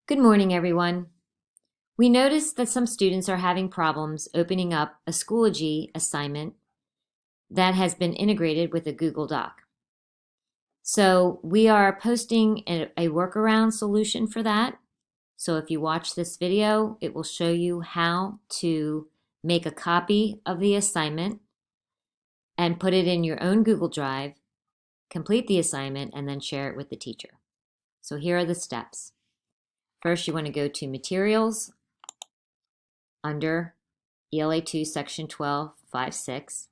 Good morning, everyone. We noticed that some students are having problems opening up a Schoology assignment that has been integrated with a Google Doc. So we are posting a workaround solution for that. So if you watch this video, it will show you how to make a copy of the assignment and put it in your own Google Drive, complete the assignment, and then share it with the teacher. So here are the steps. First, you want to go to Materials under ELA 2, Section 12, 5.6.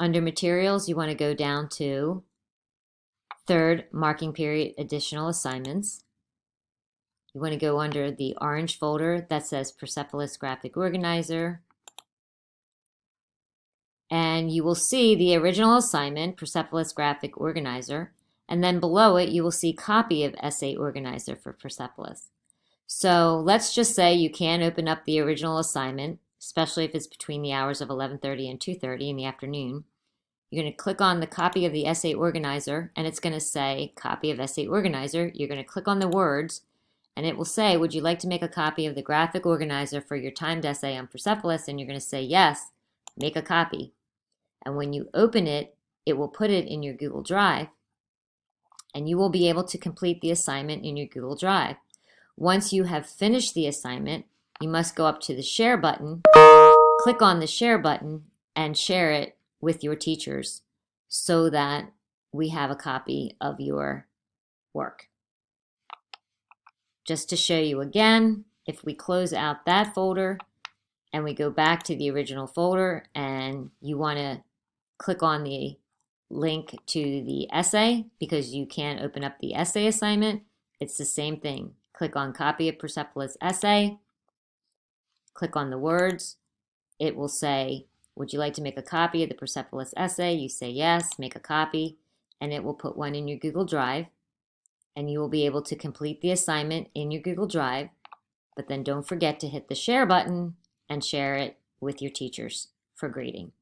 Under Materials, you want to go down to Third Marking Period Additional Assignments. You want to go under the orange folder that says Persepolis Graphic Organizer. And you will see the original assignment, Persepolis Graphic Organizer, and then below it you will see Copy of Essay Organizer for Persepolis. So let's just say you can open up the original assignment, especially if it's between the hours of 11:30 and 2:30 in the afternoon. You're going to click on the Copy of the Essay Organizer, and it's going to say Copy of Essay Organizer. You're going to click on the words, and it will say, would you like to make a copy of the graphic organizer for your timed essay on Persepolis? And you're going to say yes, make a copy. And when you open it, it will put it in your Google Drive, and you will be able to complete the assignment in your Google Drive. Once you have finished the assignment, you must go up to the Share button, click on the Share button, and share it with your teachers so that we have a copy of your work. Just to show you again, if we close out that folder and we go back to the original folder and you want to click on the link to the essay because you can't open up the essay assignment, it's the same thing. Click on Copy of Persepolis Essay, click on the words. It will say, would you like to make a copy of the Persepolis essay? You say yes, make a copy, and it will put one in your Google Drive, and you will be able to complete the assignment in your Google Drive, but then don't forget to hit the Share button and share it with your teachers for grading.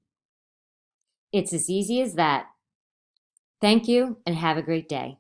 It's as easy as that. Thank you, and have a great day.